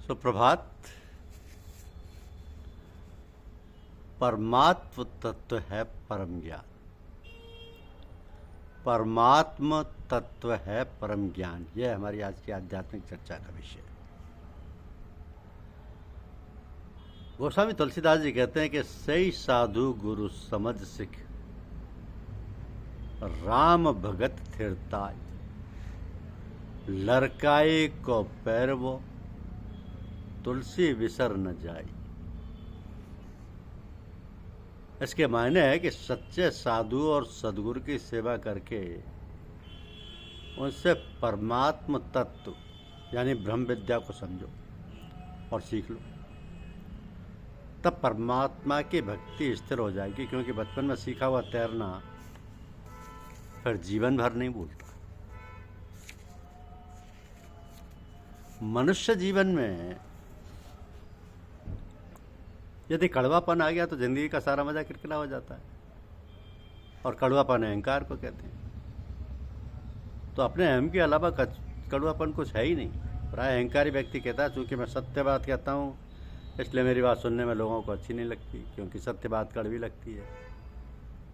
सुप्रभात। परमात्म तत्व है परम ज्ञान। परमात्म तत्व है परम ज्ञान, यह हमारी आज की आध्यात्मिक चर्चा का विषय है। गोस्वामी तुलसीदास जी कहते हैं कि सही साधु गुरु समझ सिख, राम भगत थिरताय, लड़काए को पैरवो, तुलसी विसर न जाई। इसके मायने है कि सच्चे साधु और सदगुरु की सेवा करके उनसे परमात्म तत्व यानी ब्रह्म विद्या को समझो और सीख लो, तब परमात्मा की भक्ति स्थिर हो जाएगी। क्योंकि बचपन में सीखा हुआ तैरना फिर जीवन भर नहीं भूलता। मनुष्य जीवन में यदि कड़वापन आ गया तो जिंदगी का सारा मजा किरकिरा हो जाता है, और कड़वापन अहंकार को कहते हैं। तो अपने अहम के अलावा कड़वापन कुछ है ही नहीं। प्राय अहंकारी व्यक्ति कहता है चूंकि मैं सत्य बात कहता हूँ इसलिए मेरी बात सुनने में लोगों को अच्छी नहीं लगती, क्योंकि सत्य बात कड़वी लगती है।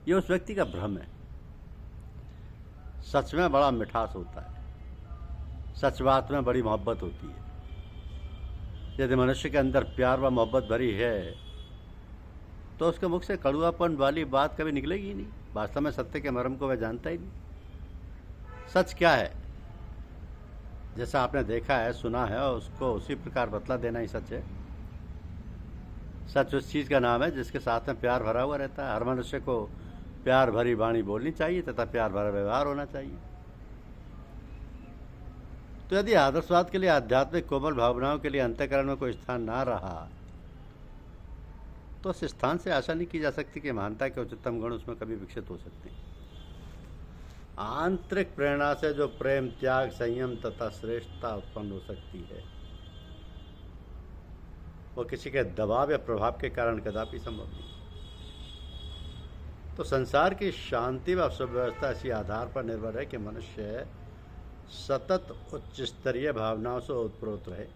ये उस व्यक्ति का भ्रम है। सच में बड़ा मिठास होता है, सच बात में बड़ी मोहब्बत होती है। यदि मनुष्य के अंदर प्यार व मोहब्बत भरी है तो उसके मुख से कड़वापन वाली बात कभी निकलेगी ही नहीं। वास्तव में सत्य के मर्म को वह जानता ही नहीं। सच क्या है, जैसा आपने देखा है सुना है उसको उसी प्रकार बतला देना ही सच है। सच उस चीज़ का नाम है जिसके साथ में प्यार भरा हुआ रहता है। हर मनुष्य को प्यार भरी वाणी बोलनी चाहिए तथा प्यार भरा व्यवहार होना चाहिए। तो यदि आदर्शवाद के लिए, आध्यात्मिक कोमल भावनाओं के लिए अंतःकरण में कोई स्थान ना रहा तो उस स्थान से आशा नहीं की जा सकती कि महानता के उच्चतम गुण उसमें कभी विकसित हो सकते हैं। आंतरिक प्रेरणा से जो प्रेम, त्याग, संयम तथा श्रेष्ठता उत्पन्न हो सकती है वो किसी के दबाव या प्रभाव के कारण कदापि संभव नहीं। तो संसार की शांति व सुव्यवस्था इसी आधार पर निर्भर है कि मनुष्य सतत उच्च स्तरीय भावनाओं से ओतप्रोत रहे।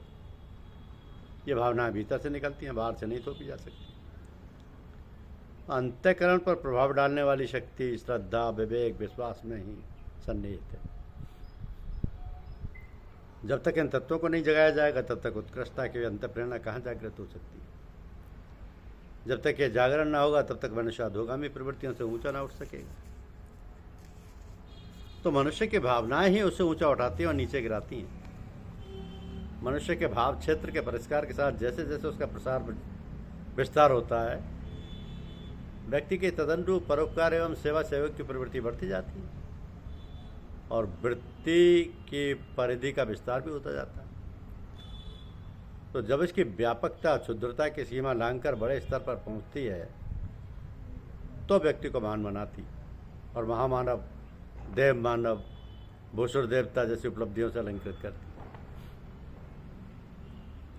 ये भावनाएं भीतर से निकलती हैं, बाहर से नहीं थोपी जा सकती। अंतःकरण पर प्रभाव डालने वाली शक्ति श्रद्धा, विवेक, विश्वास में ही सन्निहित है। जब तक इन तत्वों को नहीं जगाया जाएगा तब तक उत्कृष्टता की अंतःप्रेरणा कहाँ जागृत हो सकती है। जब तक ये जागरण ना होगा तब तक मनुष्य अधोगामी प्रवृत्तियों से ऊंचा ना उठ सकेगा। तो मनुष्य की भावनाएं ही उसे ऊंचा उठाती हैं और नीचे गिराती हैं। मनुष्य के भाव क्षेत्र के परिष्कार के साथ जैसे जैसे उसका प्रसार विस्तार होता है, व्यक्ति के तदनुरूप परोपकार एवं सेवा सहयोग की प्रवृत्ति बढ़ती जाती है और वृत्ति की परिधि का विस्तार भी होता जाता है। तो जब इसकी व्यापकता, क्षुद्रता की सीमा लांघकर बड़े स्तर पर पहुंचती है तो व्यक्ति को महान बनाती और महामानव, देव मानव, भूसुर देवता जैसी उपलब्धियों से अलंकृत करती।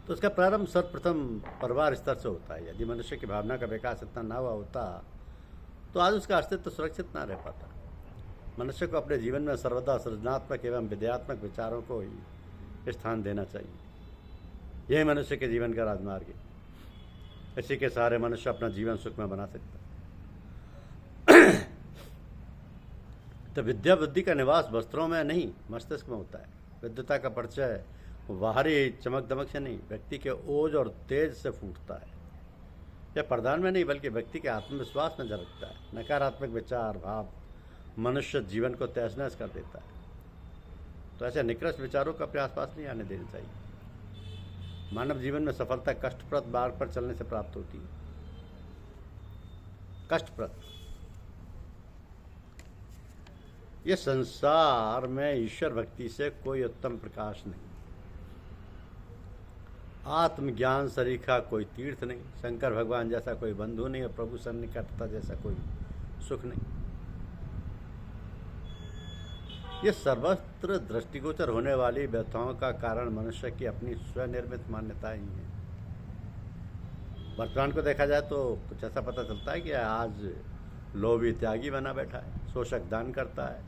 तो इसका प्रारंभ सर्वप्रथम परिवार स्तर से होता है। यदि मनुष्य की भावना का विकास इतना ना हुआ होता तो आज उसका अस्तित्व सुरक्षित ना रह पाता। मनुष्य को अपने जीवन में सर्वदा सृजनात्मक एवं विद्यात्मक विचारों को ही स्थान देना चाहिए। यही मनुष्य के जीवन का राजमार्ग है। इसी के सहारे मनुष्य अपना जीवन सुखमय बना सकता है। तो विद्या बुद्धि का निवास वस्त्रों में नहीं, मस्तिष्क में होता है। विद्वता का परिचय बाहरी चमक दमक से नहीं, व्यक्ति के ओज और तेज से फूटता है। यह प्रधान में नहीं बल्कि व्यक्ति के आत्मविश्वास में झलकता है। नकारात्मक विचार, भाव मनुष्य जीवन को तहस नहस कर देता है। तो ऐसे निकृष्ट विचारों का अपने आसपास नहीं आने देना चाहिए। मानव जीवन में सफलता कष्टप्रद मार्ग पर चलने से प्राप्त होती है। कष्टप्रद। यह संसार में ईश्वर भक्ति से कोई उत्तम प्रकाश नहीं, आत्मज्ञान सरीखा कोई तीर्थ नहीं, शंकर भगवान जैसा कोई बंधु नहीं और प्रभु सन्निकटता जैसा कोई सुख नहीं। ये सर्वत्र दृष्टिगोचर होने वाली व्यथाओं का कारण मनुष्य की अपनी स्वनिर्मित मान्यताएं ही हैं। वर्तमान को देखा जाए तो कुछ ऐसा पता चलता है कि आज लोभी त्यागी बना बैठा है, शोषक दान करता है,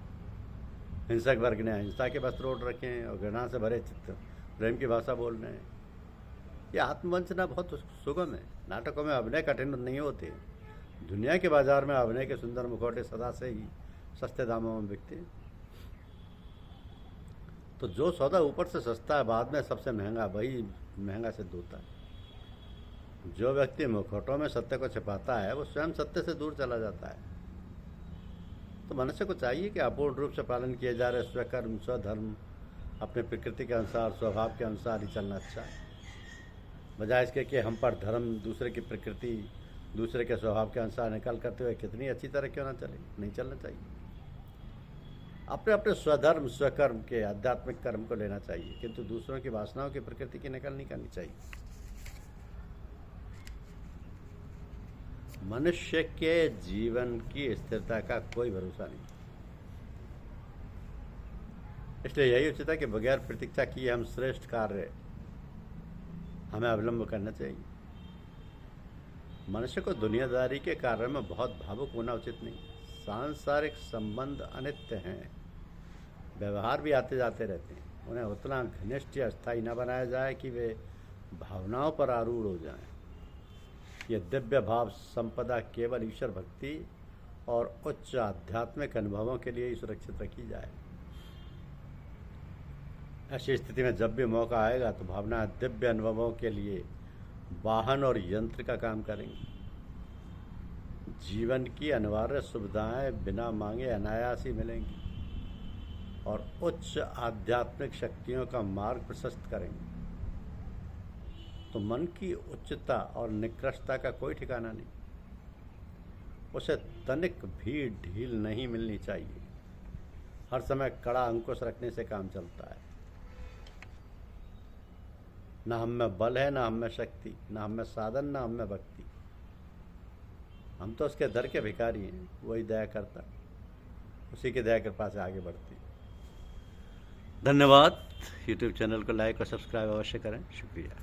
हिंसक वर्ग ने अहिंसा के वस्त्र ओढ़ रखे हैं और घृणा से भरे चित्त प्रेम की भाषा बोल रहे हैं। ये आत्मवंचना बहुत सुगम है। नाटकों में अभिनय कठिन नहीं होते। दुनिया के बाजार में अभिनय के सुंदर मुखौटे सदा से ही सस्ते दामों में बिकते हैं। तो जो सौदा ऊपर से सस्ता है, बाद में सबसे महंगा, वही महंगा सिद्ध होता है। जो व्यक्ति मुखौटों में सत्य को छिपाता है, वो स्वयं सत्य से दूर चला जाता है। तो मनुष्य को चाहिए कि अपूर्ण रूप से पालन किए जा रहे स्वकर्म, स्वधर्म, अपने प्रकृति के अनुसार, स्वभाव के अनुसार ही चलना अच्छा है, बजाय इसके कि हम पर धर्म, दूसरे की प्रकृति, दूसरे के स्वभाव के अनुसार निकल करते हुए कितनी अच्छी तरह क्यों ना चले, नहीं चलना चाहिए। अपने अपने स्वधर्म, स्वकर्म के आध्यात्मिक कर्म को लेना चाहिए, किंतु दूसरों की वासनाओं की, प्रकृति की नकल नहीं करनी चाहिए। मनुष्य के जीवन की स्थिरता का कोई भरोसा नहीं, इसलिए यही उचित है कि बगैर प्रतीक्षा किए हम श्रेष्ठ कार्य हमें अवलंब करना चाहिए। मनुष्य को दुनियादारी के कार्य में बहुत भावुक होना उचित नहीं। सांसारिक संबंध अनित्य हैं, व्यवहार भी आते जाते रहते हैं। उन्हें उतना घनिष्ठ या स्थायी न बनाया जाए कि वे भावनाओं पर आरूढ़ हो जाएं। ये दिव्य भाव संपदा केवल ईश्वर भक्ति और उच्च आध्यात्मिक अनुभवों के लिए ही सुरक्षित रखी जाए। ऐसी स्थिति में जब भी मौका आएगा तो भावना दिव्य अनुभवों के लिए वाहन और यंत्र का काम करेंगी। जीवन की अनिवार्य सुविधाएं बिना मांगे अनायास ही मिलेंगी और उच्च आध्यात्मिक शक्तियों का मार्ग प्रशस्त करेंगे। तो मन की उच्चता और निकृष्टता का कोई ठिकाना नहीं, उसे तनिक भी ढील नहीं मिलनी चाहिए। हर समय कड़ा अंकुश रखने से काम चलता है। न हम में बल है, न हम में शक्ति, न हम में साधन, न हम में भक्ति। हम तो उसके दर के भिखारी हैं। वही दया करता, उसी की दया कृपा से आगे बढ़ती। धन्यवाद। यूट्यूब चैनल को लाइक और सब्सक्राइब अवश्य करें। शुक्रिया।